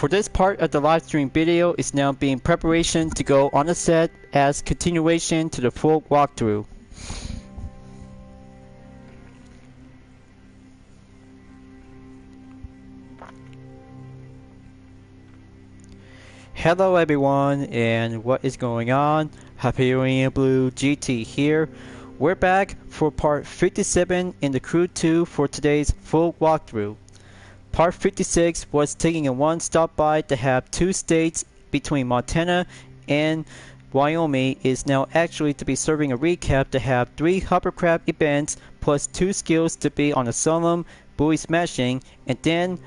For this part of the live stream video is now being preparation to go on the set as continuation to the full walkthrough. Hello everyone, and what is going on? Hyperion-Blue-GT here. We're back for part 57 in the Crew 2 for today's full walkthrough. Part 56 was taking a one stop by to have two states between Montana and Wyoming is now actually to be serving a recap to have 3 hovercraft events plus 2 skills to be on a solemn buoy smashing, and then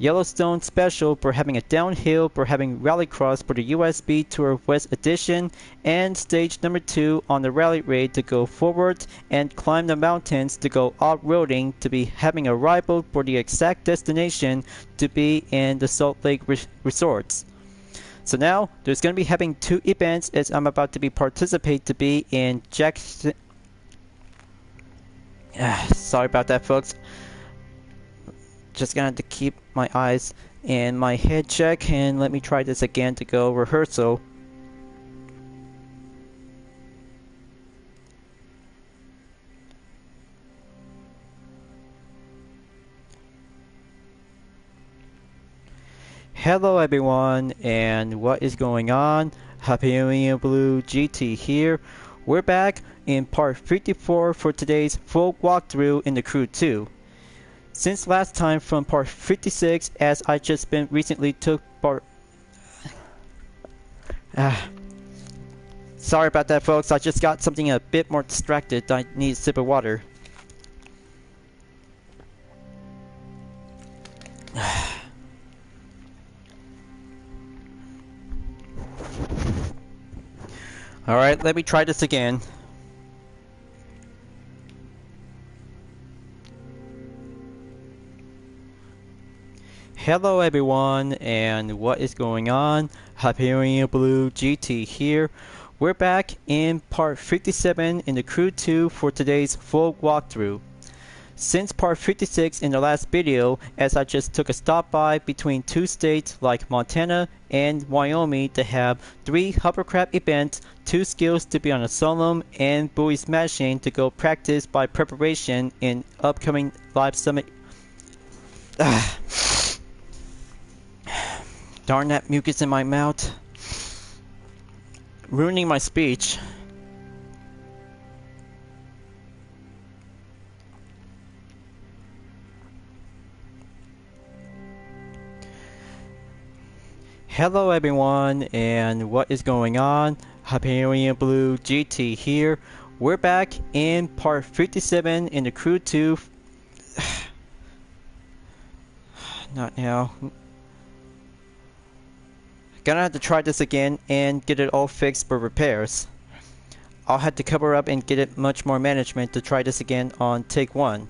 Yellowstone special for having a downhill for having rallycross for the USB Tour West Edition, and stage number 2 on the rally raid to go forward and climb the mountains to go off-roading to be having a rival for the exact destination to be in the Salt Lake resorts. So now there's going to be having 2 events as I'm about to be participate to be in Jackson. Sorry about that, folks. Just gonna have to keep my eyes and my head check, and let me try this again to go rehearsal. Hello everyone, and what is going on? Hyperion-Blue-GT here. We're back in part 54 for today's full walkthrough in the Crew 2. Since last time from part 56, as I just been recently took part... Sorry about that, folks. I just got something a bit more distracted. I need a sip of water. Alright, let me try this again. Hello everyone, and what is going on? Hyperion-Blue-GT here. We're back in part 57 in the Crew 2 for today's full walkthrough. Since part 56 in the last video, as I just took a stop by between 2 states like Montana and Wyoming to have 3 hovercraft events, 2 skills to be on a solemn, and buoy smashing to go practice by preparation in upcoming live summit. Darn that mucus in my mouth. Ruining my speech. Hello everyone, and what is going on? Hyperion-Blue-GT here. We're back in part 57 in the Crew 2. Not now. Gonna have to try this again and get it all fixed for repairs. I'll have to cover up and get it much more management to try this again on take 1.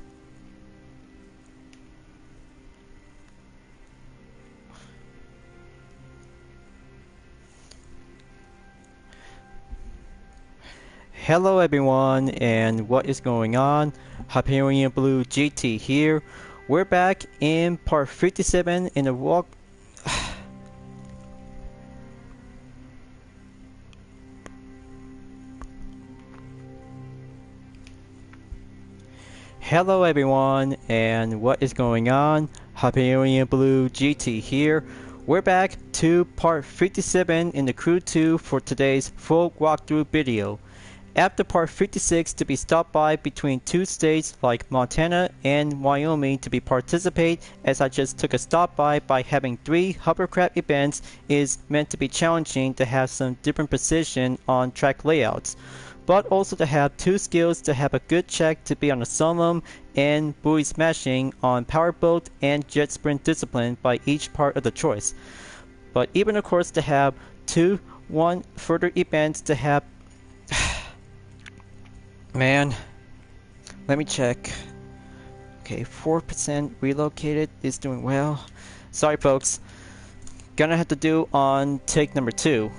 Hello everyone, and what is going on? Hyperion-Blue-GT here. We're back in part 57 in the walk. Hello everyone, and what is going on? Hyperion-Blue-GT here. We're back to part 57 in the Crew 2 for today's full walkthrough video. After part 56 to be stopped by between 2 states like Montana and Wyoming to be participate, as I just took a stop by having 3 hovercraft events is meant to be challenging to have some different precision on track layouts, but also to have 2 skills to have a good check to be on a solemn and buoy smashing on powerboat and jet sprint discipline by each part of the choice. But even of course to have 1 further events to have... Man, let me check. Okay, 4% relocated is doing well. Sorry folks, gonna have to do on take number 2.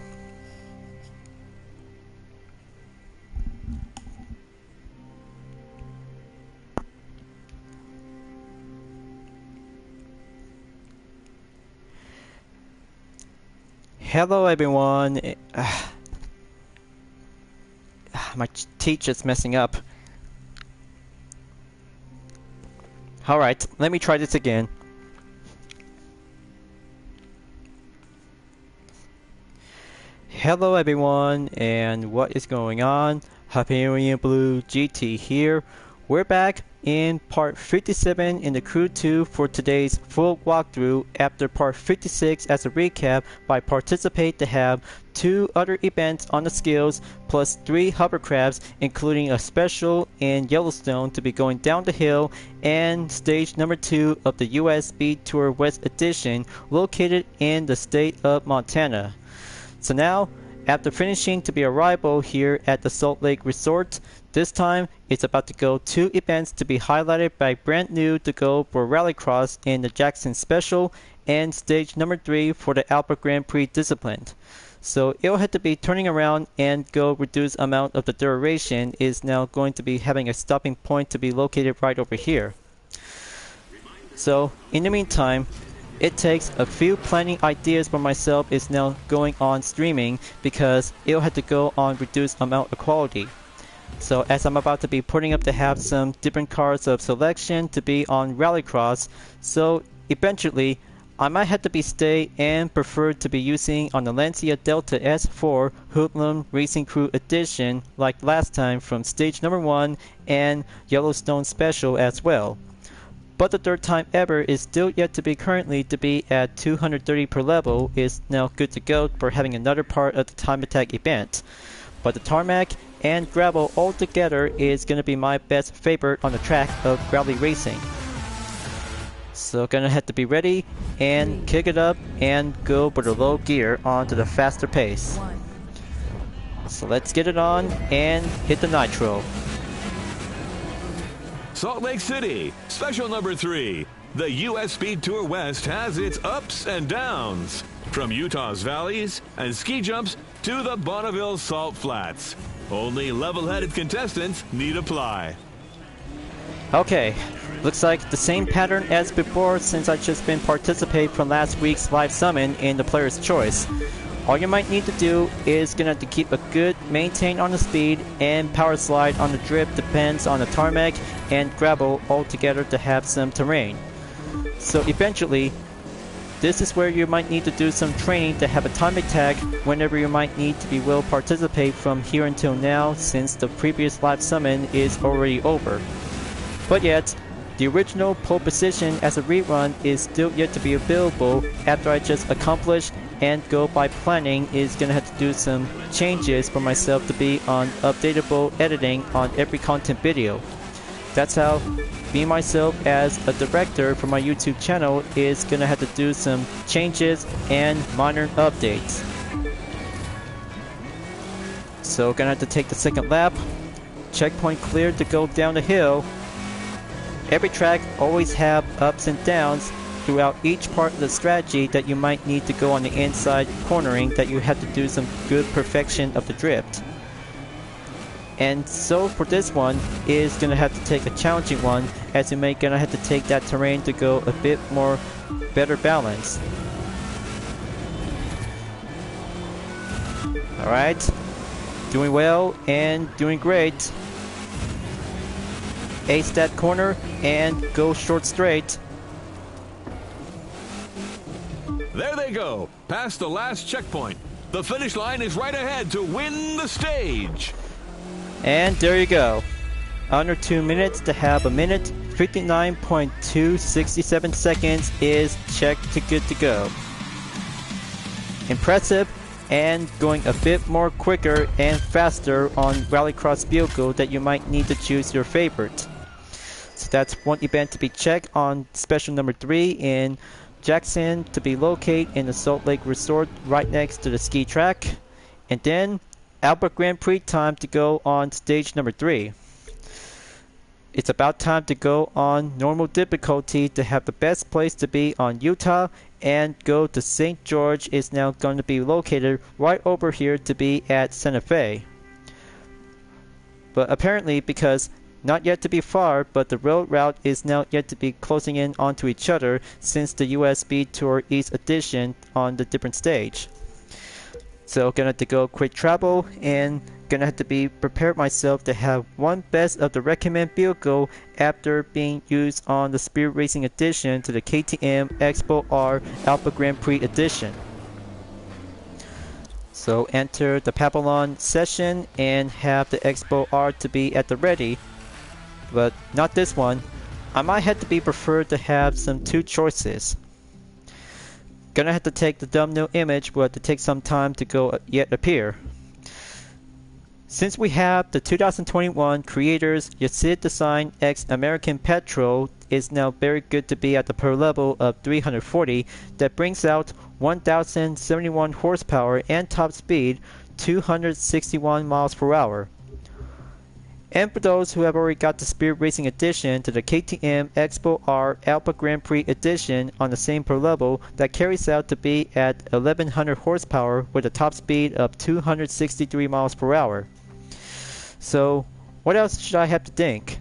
Hello everyone. My teeth is messing up. Alright, let me try this again. Hello everyone, and what is going on? Hyperion-Blue-GT here. We're back in part 57 in the Crew 2 for today's full walkthrough after part 56 as a recap by participate to have 2 other events on the skills plus 3 hovercrafts including a special in Yellowstone to be going down the hill and stage number 2 of the US Speed Tour West Edition located in the state of Montana. So now, after finishing to be a rival here at the Salt Lake Resort, this time it's about to go 2 events to be highlighted by brand new to go for Rallycross in the Jackson Special and stage number 3 for the Albert Grand Prix Discipline. So it'll have to be turning around and go reduce amount of the duration is now going to be having a stopping point to be located right over here. So in the meantime, it takes a few planning ideas for myself is now going on streaming because it'll have to go on reduced amount of quality. So as I'm about to be putting up to have some different cards of selection to be on Rallycross, so eventually I might have to be stay and prefer to be using on the Lancia Delta S4 Hoodlum Racing Crew Edition like last time from stage number 1 and Yellowstone Special as well. But the third time ever is still yet to be currently to be at 230 per level is now good to go for having another part of the time attack event. But the tarmac and gravel all together is going to be my best favorite on the track of rally racing. So gonna have to be ready and kick it up and go for the low gear onto the faster pace. So let's get it on and hit the nitro. Salt Lake City, special number 3. The US Speed Tour West has its ups and downs. From Utah's valleys and ski jumps to the Bonneville Salt Flats. Only level-headed contestants need apply. Okay, looks like the same pattern as before since I've just been participating from last week's live summon in the player's choice. All you might need to do is gonna have to keep a good maintain on the speed and power slide on the drip depends on the tarmac and gravel all together to have some terrain. So eventually, this is where you might need to do some training to have a time attack whenever you might need to be will participate from here until now since the previous live summon is already over. But yet, the original pole position as a rerun is still yet to be available after I just accomplished and go by planning is gonna have to do some changes for myself to be on updatable editing on every content video. That's how me myself as a director for my YouTube channel is gonna have to do some changes and minor updates. So gonna have to take the second lap, checkpoint cleared to go down the hill. Every track always have ups and downs throughout each part of the strategy that you might need to go on the inside cornering that you have to do some good perfection of the drift. And so for this one is gonna have to take a challenging one as you may gonna have to take that terrain to go a bit more better balance. Alright, doing well and doing great. Ace that corner and go short straight. There they go, past the last checkpoint. The finish line is right ahead to win the stage. And there you go. Under 2 minutes to have a minute, 59.267 seconds is checked to good to go. Impressive and going a bit more quicker and faster on Rallycross vehicle that you might need to choose your favorite. So that's one event to be checked on special number 3 in Jackson to be located in the Salt Lake Resort right next to the ski track. And then Albert Grand Prix time to go on stage number 3. It's about time to go on normal difficulty to have the best place to be on Utah and go to St. George is now going to be located right over here to be at Santa Fe. But apparently because not yet to be far, but the road route is now yet to be closing in onto each other since the US Speed Tour East Edition on the different stage. So gonna have to go quick travel and gonna have to be prepared myself to have one best of the recommend vehicle after being used on the Speed Racing Edition to the KTM Expo R Alpha Grand Prix Edition. So enter the Papillon session and have the Expo R to be at the ready, but not this one. I might have to be preferred to have some two choices. Gonna have to take the thumbnail image, will have to take some time to go yet appear. Since we have the 2021 Creators Yacid Design X American Petrol is now very good to be at the per level of 340 that brings out 1071 horsepower and top speed 261 miles per hour. And for those who have already got the Speed Racing Edition to the KTM Expo R Alpha Grand Prix Edition on the same per level, that carries out to be at 1100 horsepower with a top speed of 263 miles per hour. So what else should I have to think?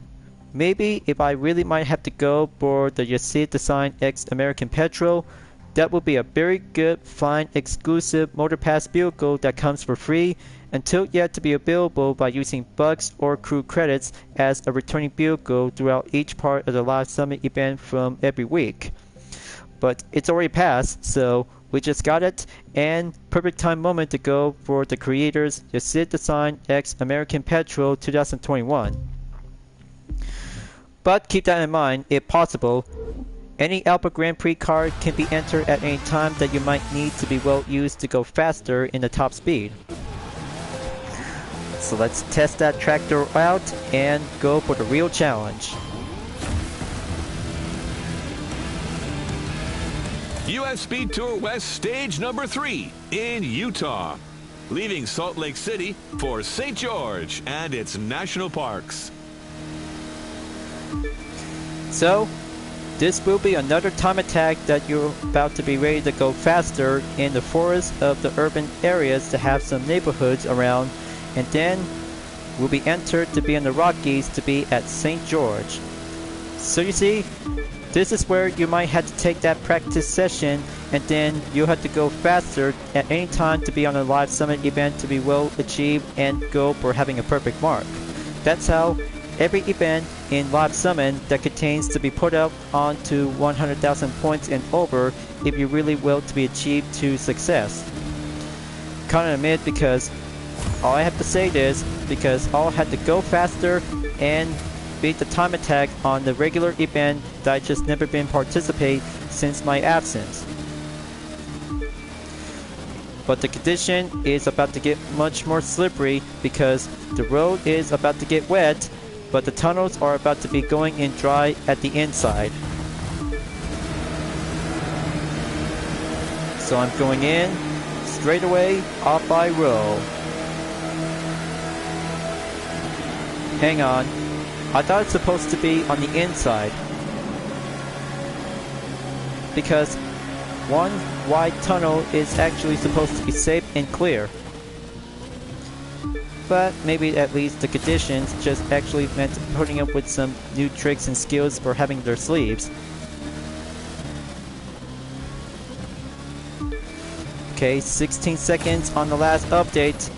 Maybe if I really might have to go for the Yacid Design X American Petrol, that will be a very good, fine, exclusive Motor Pass vehicle that comes for free until yet to be available by using bucks or crew credits as a returning vehicle throughout each part of the Live Summit event from every week. But it's already passed, so we just got it, and perfect time moment to go for the Creators Yacid Design X American Petrol 2021. But keep that in mind, if possible, any Alpha Grand Prix card can be entered at any time that you might need to be well used to go faster in the top speed. So let's test that tractor out and go for the real challenge. US Speed Tour West stage number 3 in Utah, leaving Salt Lake City for St. George and its national parks. So, this will be another time attack that you're about to be ready to go faster in the forest of the urban areas to have some neighborhoods around, and then will be entered to be in the Rockies to be at St. George. So you see, this is where you might have to take that practice session and then you'll have to go faster at any time to be on a Live Summit event to be well achieved and go for having a perfect mark. That's how every event in Live Summit that contains to be put up onto 100,000 points and over if you really will to be achieved to success. Can't admit because all I have to say is because I'll have to go faster and beat the time attack on the regular event that I just never been participate since my absence. But the condition is about to get much more slippery because the road is about to get wet, but the tunnels are about to be going in dry at the inside. So I'm going in straight away off by row. Hang on, I thought it's supposed to be on the inside because one wide tunnel is actually supposed to be safe and clear. But maybe at least the conditions just actually meant putting up with some new tricks and skills for having their sleeves. Okay, 16 seconds on the last update.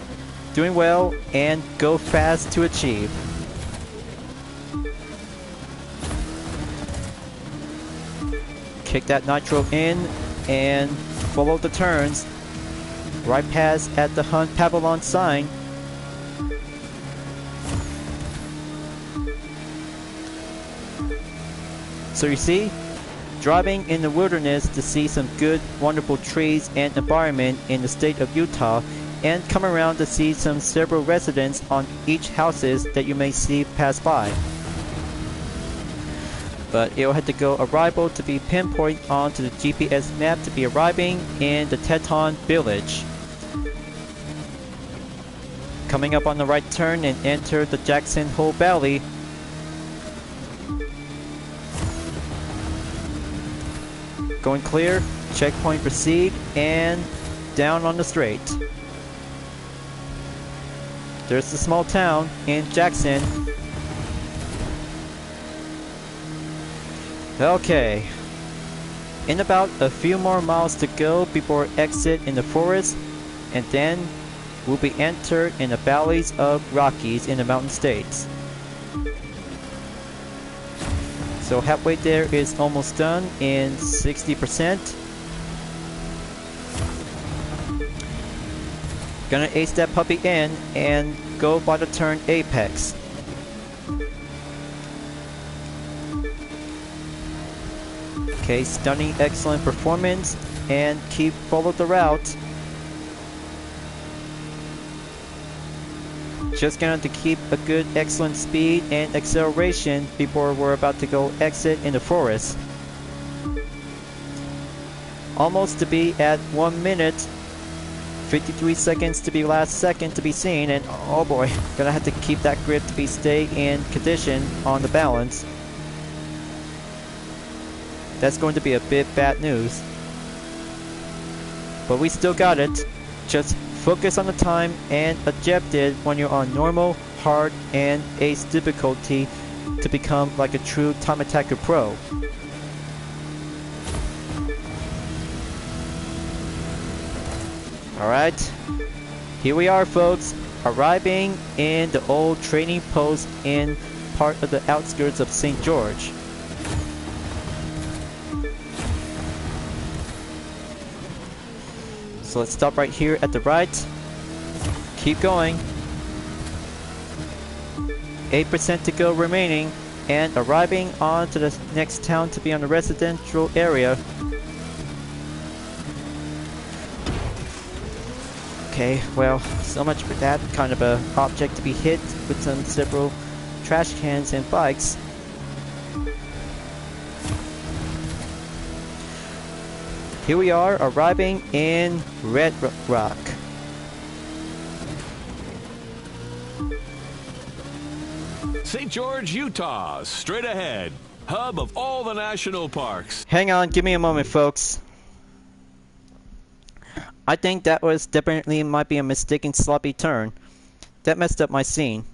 Doing well and go fast to achieve. Kick that nitro in and follow the turns. Right pass at the Hunt Papillon sign. So you see, driving in the wilderness to see some good, wonderful trees and environment in the state of Utah, and come around to see some several residents on each houses that you may see pass by. But it'll have to go arrival to be pinpoint onto the GPS map to be arriving in the Teton village. Coming up on the right turn and enter the Jackson Hole Valley. Going clear, checkpoint proceed, and down on the straight. There's the small town in Jackson. Okay. In about a few more miles to go before exit in the forest, and then will be entered in the valleys of Rockies in the mountain states. So halfway there is almost done in 60%. Gonna ace that puppy in and go by the turn apex. Okay, stunning, excellent performance, and keep follow the route. Just gonna have to keep a good, excellent speed and acceleration before we're about to go exit in the forest. Almost to be at 1 minute, 53 seconds to be last second to be seen, and oh boy, gonna have to keep that grip to be stay in condition on the balance. That's going to be a bit bad news. But we still got it. Just focus on the time and objective when you're on normal, hard, and ace difficulty to become like a true time attacker pro. Alright, here we are folks, arriving in the old training post in part of the outskirts of St. George. So let's stop right here at the right. Keep going. 8% to go remaining, and arriving on to the next town to be on the residential area. Okay, well, so much for that kind of a object to be hit with some several trash cans and bikes. Here we are, arriving in Red Rock. St. George, Utah, straight ahead. Hub of all the national parks. Hang on, give me a moment, folks. I think that was definitely might be a mistaken sloppy turn. That messed up my scene.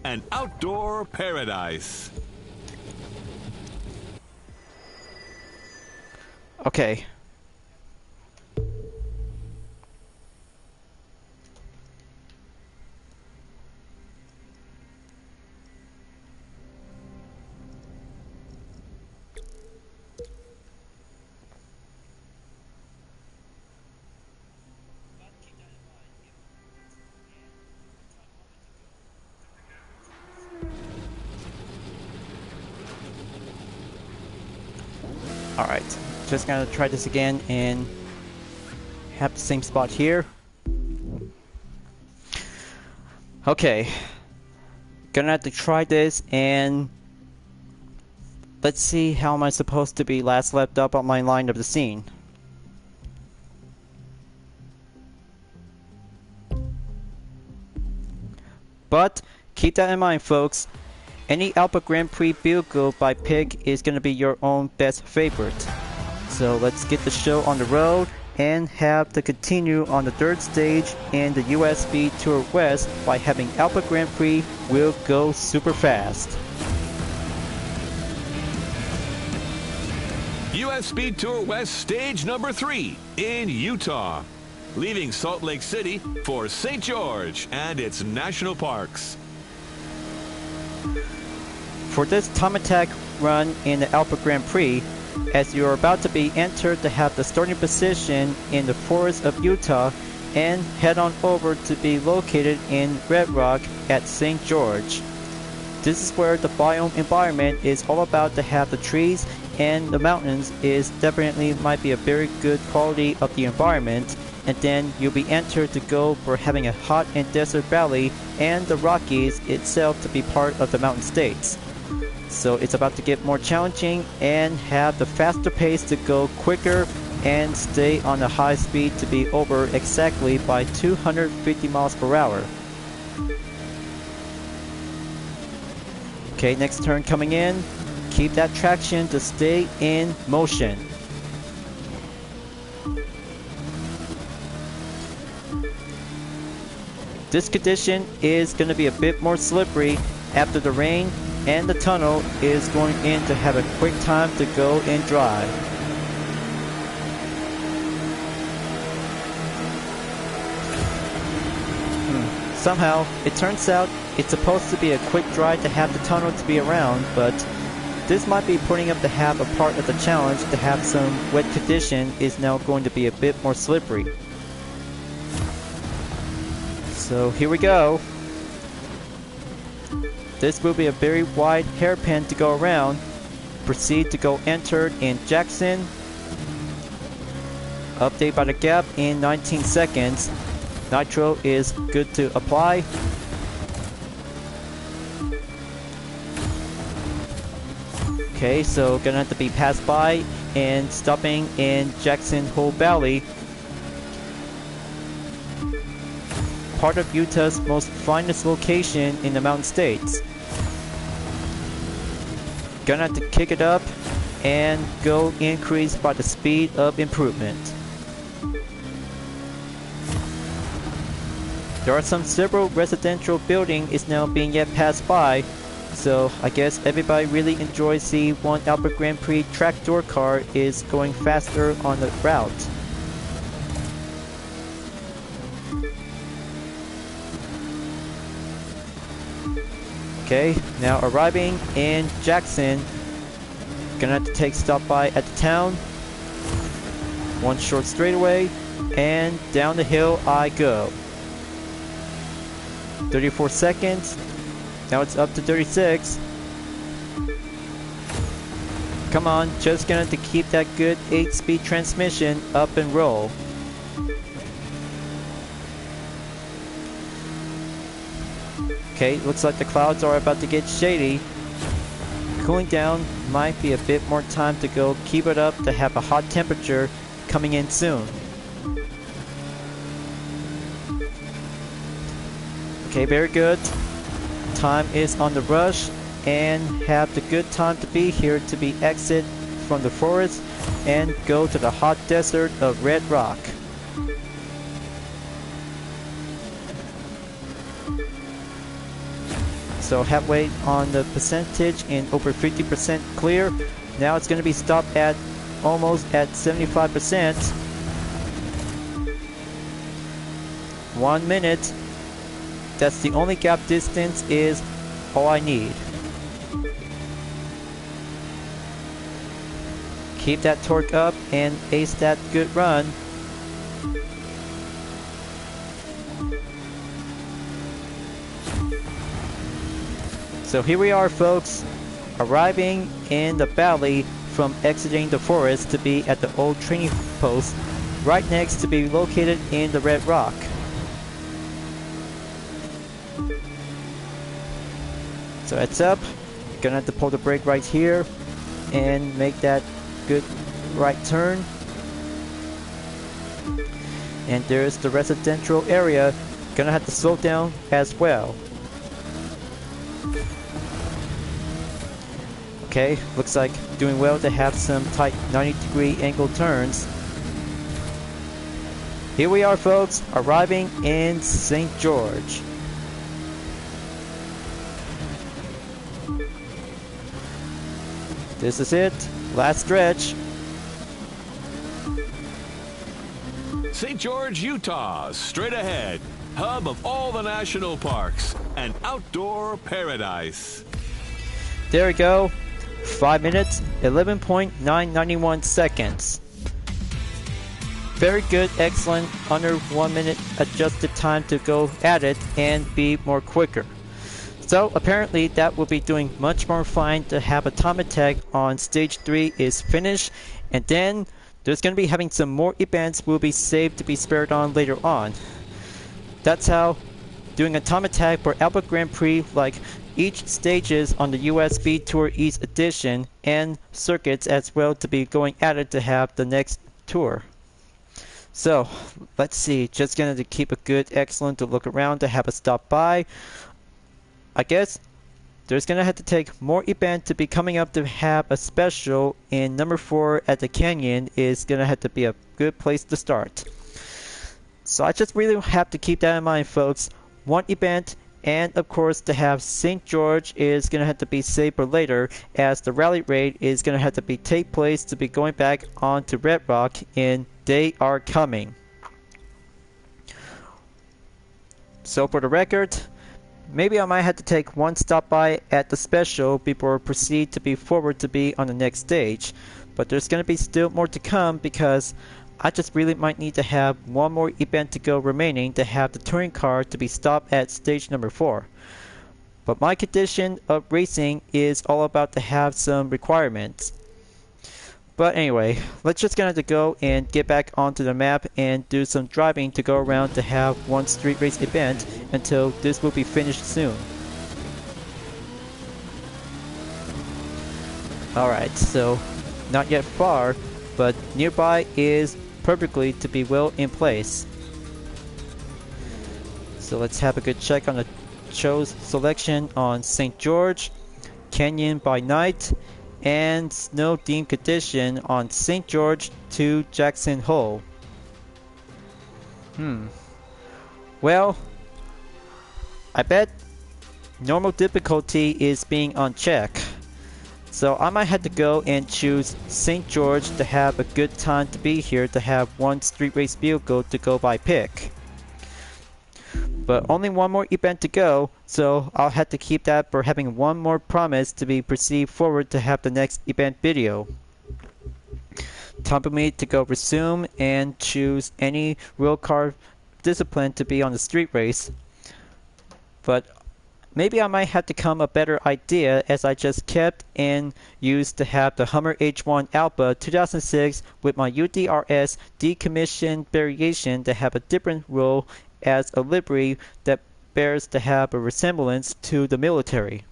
An outdoor paradise. Okay. Alright, just gonna try this again and have the same spot here. Okay, gonna have to try this, and let's see how am I supposed to be last left up on my line of the scene. But keep that in mind, folks. Any Alpha Grand Prix vehicle by pick is going to be your own best favorite. So let's get the show on the road and have to continue on the third stage in the US Speed Tour West by having Alpha Grand Prix will go super fast. US Speed Tour West stage number 3 in Utah. Leaving Salt Lake City for St. George and its national parks. For this time attack run in the Alpha Grand Prix, as you are about to be entered to have the starting position in the forest of Utah and head on over to be located in Red Rock at St. George. This is where the biome environment is all about to have the trees, and the mountains is definitely might be a very good quality of the environment, and then you'll be entered to go for having a hot and desert valley and the Rockies itself to be part of the mountain states. So it's about to get more challenging and have the faster pace to go quicker and stay on a high speed to be over exactly by 250 miles per hour. Okay, next turn coming in. Keep that traction to stay in motion. This condition is going to be a bit more slippery after the rain, and the tunnel is going in to have a quick time to go and dry. Somehow, it turns out it's supposed to be a quick dry to have the tunnel to be around, but this might be putting up to have a part of the challenge to have some wet condition is now going to be a bit more slippery. So here we go. This will be a very wide hairpin to go around. Proceed to go entered in Jackson. Update by the gap in 19 seconds. Nitro is good to apply. Okay, so gonna have to be passed by and stopping in Jackson Hole Valley. Part of Utah's most finest location in the Mountain States. Gonna have to kick it up and go increase by the speed of improvement. There are several residential buildings is now being yet passed by, so I guess everybody really enjoys the one Albert Grand Prix track door car is going faster on the route. Okay, now arriving in Jackson. Gonna have to take stop by at the town. One short straightaway, and down the hill I go. 34 seconds. Now it's up to 36. Come on, just gonna have to keep that good 8-speed transmission up and roll. Okay, looks like the clouds are about to get shady. Cooling down, might be a bit more time to go. Keep it up to have a hot temperature coming in soon. Okay, very good. Time is on the rush and have the good time to be here to be exit from the forest and go to the hot desert of Red Rock. So halfway on the percentage and over 50% clear. Now it's going to be stopped at almost at 75%. 1 minute. That's the only gap distance is all I need. Keep that torque up and ace that good run. So here we are, folks, arriving in the valley from exiting the forest to be at the old training post, right next to be located in the Red Rock. So it's up. Gonna have to pull the brake right here and make that good right turn. And there's the residential area. Gonna have to slow down as well. Okay, looks like doing well to have some tight 90-degree angle turns. Here we are, folks, arriving in St. George. This is it, last stretch. St. George, Utah, straight ahead. Hub of all the national parks. An outdoor paradise. There we go. 5 minutes, 11.991 seconds. Very good, excellent, under 1 minute adjusted time to go at it and be more quicker. So apparently that will be doing much more fine to have a time attack on stage 3 is finished, and then there's going to be having some more events will be saved to be spared on later on. That's how doing a time attack for Albert Grand Prix, like each stages on the US Speed Tour East Edition and circuits as well to be going at it to have the next tour. So, let's see, just gonna to keep a good, excellent to look around to have a stop by. I guess there's gonna have to take more event to be coming up to have a special, and number 4 at the canyon is gonna have to be a good place to start. So I just really have to keep that in mind, folks. One event, and of course to have St. George is gonna have to be saved for later, as the rally raid is gonna have to be take place to be going back on to Red Rock, and they are coming. So for the record, maybe I might have to take one stop by at the special before I proceed to be forward to be on the next stage. But there's going to be still more to come, because I just really might need to have one more event to go remaining to have the touring car to be stopped at stage number 4. But my condition of racing is all about to have some requirements. But anyway, let's just gonna go and get back onto the map and do some driving to go around to have one street race event until this will be finished soon. Alright, so not yet far, but nearby is perfectly to be well in place. So let's have a good check on the show's selection on St. George, Canyon by night, and snow themed condition on St. George to Jackson Hole. Well, I bet normal difficulty is being on check. So I might have to go and choose St. George to have a good time to be here to have one street race vehicle to go by pick. But only one more event to go, so I'll have to keep that for having one more promise to be proceed forward to have the next event video. Time for me to go resume and choose any real car discipline to be on the street race. But maybe I might have to come a better idea, as I just kept and used to have the Hummer H1 Alpha 2006 with my UDRS decommissioned variation to have a different rule as a livery that bears to have a resemblance to the military.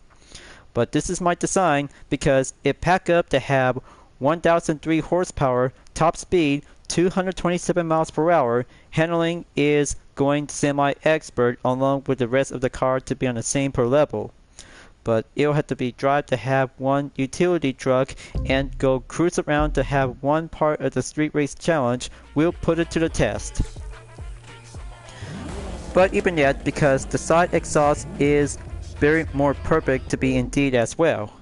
But this is my design because it pack up to have 1003 horsepower, top speed 227 miles per hour, handling is going semi-expert along with the rest of the car to be on the same per level. But it'll have to be drive to have one utility truck and go cruise around to have one part of the street race challenge. We'll put it to the test. But even yet, because the side exhaust is very more perfect to be indeed as well.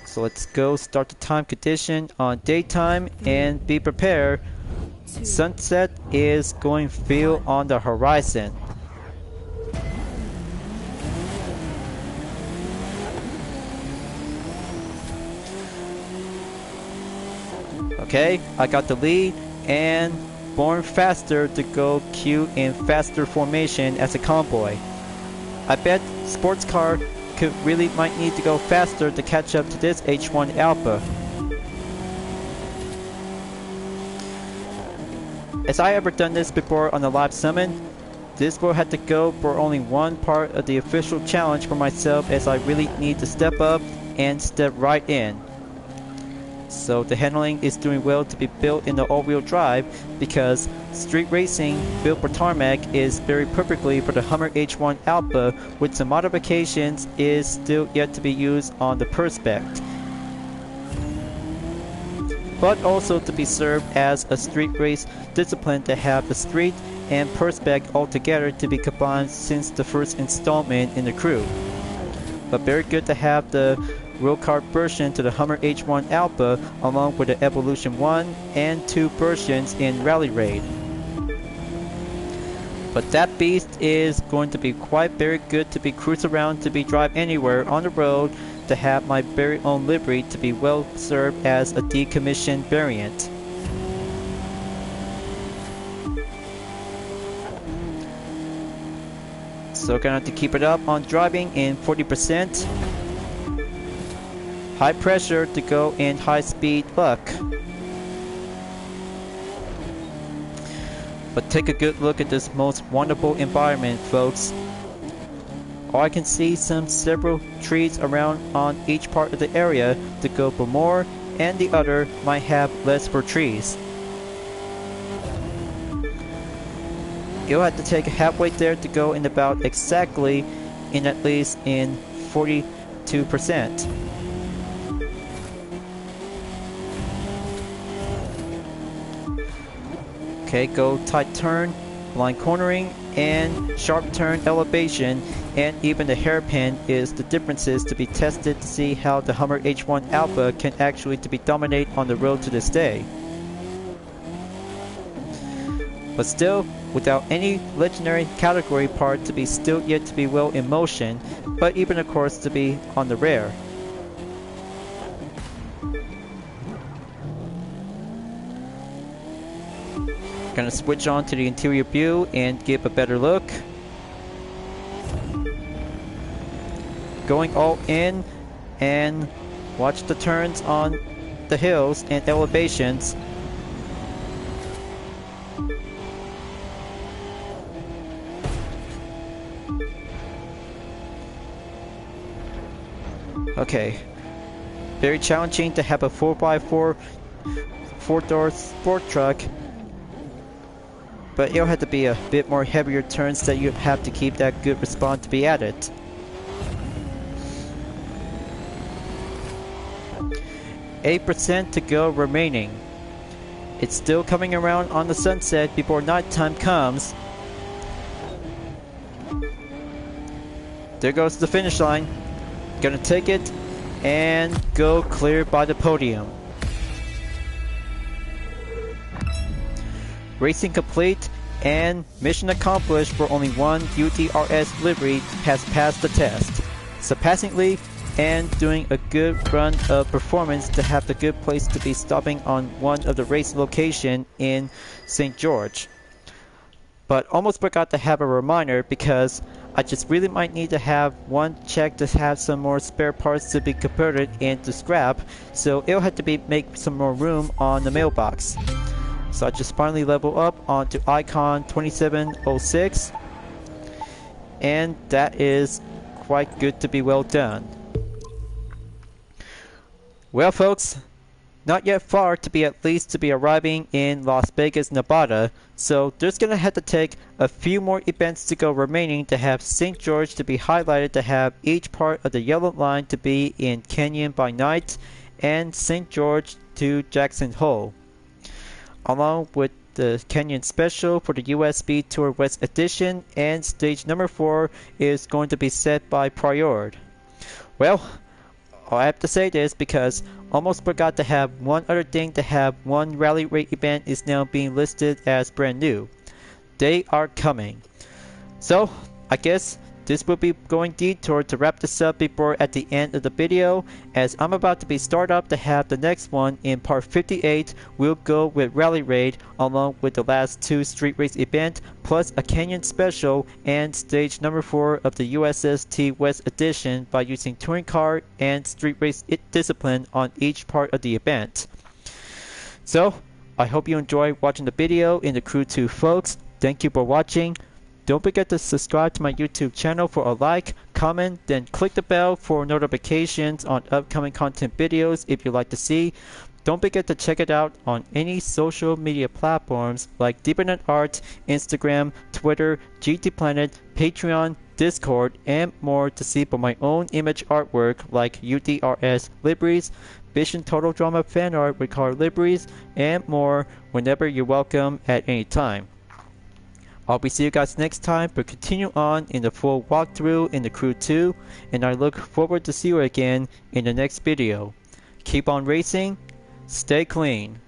So let's go start the time condition on daytime and be prepared. Sunset is going to feel on the horizon. Okay, I got the lead and born faster to go queue in faster formation as a convoy. I bet sports car could really might need to go faster to catch up to this H1 Alpha. As I ever done this before on the live summon, this will have to go for only one part of the official challenge for myself, as I really need to step up and step right in. So the handling is doing well to be built in the all-wheel drive, because street racing built for tarmac is very perfectly for the Hummer H1 Alpha, with some modifications is still yet to be used on the Perspect. But also to be served as a street race discipline to have the street and Perspect all together to be combined since the first installment in the crew. But very good to have the real car version to the Hummer H1 Alpha along with the Evolution 1 and 2 versions in Rally Raid. But that beast is going to be quite very good to be cruise around, to be drive anywhere on the road, to have my very own livery to be well served as a decommissioned variant. So gonna have to keep it up on driving in 40%. High pressure to go in high speed luck. But take a good look at this most wonderful environment, folks. Oh, I can see several trees around on each part of the area to go for more and the other might have less for trees. You'll have to take halfway there to go in about exactly in at least in 42%. Okay, go tight turn, line cornering, and sharp turn elevation, and even the hairpin is the differences to be tested to see how the Hummer H1 Alpha can actually to be dominate on the road to this day. But still, without any legendary category part to be still yet to be well in motion, but even of course to be on the rare. Gonna switch on to the interior view and give a better look. Going all in and watch the turns on the hills and elevations. Okay, very challenging to have a 4x4 4-door sport truck, but it'll have to be a bit more heavier turns that you have to keep that good response to be added. %8 to go remaining. It's still coming around on the sunset before nighttime comes. There goes the finish line. Gonna take it and go clear by the podium. Racing complete and mission accomplished for only one UTRS livery has passed the test. Surpassingly and doing a good run of performance to have the good place to be stopping on one of the race location in St. George. But almost forgot to have a reminder because I just really might need to have one check to have some more spare parts to be converted into scrap, so it'll have to be make some more room on the mailbox. So I just finally level up onto Icon 2706, and that is quite good to be well done. Well folks, not yet far to be at least to be arriving in Las Vegas, Nevada, so there's gonna have to take a few more events to go remaining to have St. George to be highlighted to have each part of the yellow line to be in Canyon by night and St. George to Jackson Hole, along with the Canyon Special for the US Speed Tour West Edition, and stage number 4 is going to be set by Priord. Well, I have to say this because almost forgot to have one other thing to have one rally rate event is now being listed as brand new. They are coming. So I guess this will be going detour to wrap this up before at the end of the video, as I'm about to be start up to have the next one in part 58 will go with Rally Raid along with the last 2 street race event plus a Canyon Special and stage number 4 of the USST West Edition by using touring car and street race discipline on each part of the event. So I hope you enjoyed watching the video in the Crew 2 folks. Thank you for watching. Don't forget to subscribe to my YouTube channel for a like, comment, then click the bell for notifications on upcoming content videos if you'd like to see. Don't forget to check it out on any social media platforms like Deepernet Art, Instagram, Twitter, GT Planet, Patreon, Discord, and more to see for my own image artwork like UTRS liveries, Vision Total Drama fan art with car liveries, and more whenever you're welcome at any time. I'll be see you guys next time, but continue on in the full walkthrough in the Crew 2, and I look forward to see you again in the next video. Keep on racing, stay clean.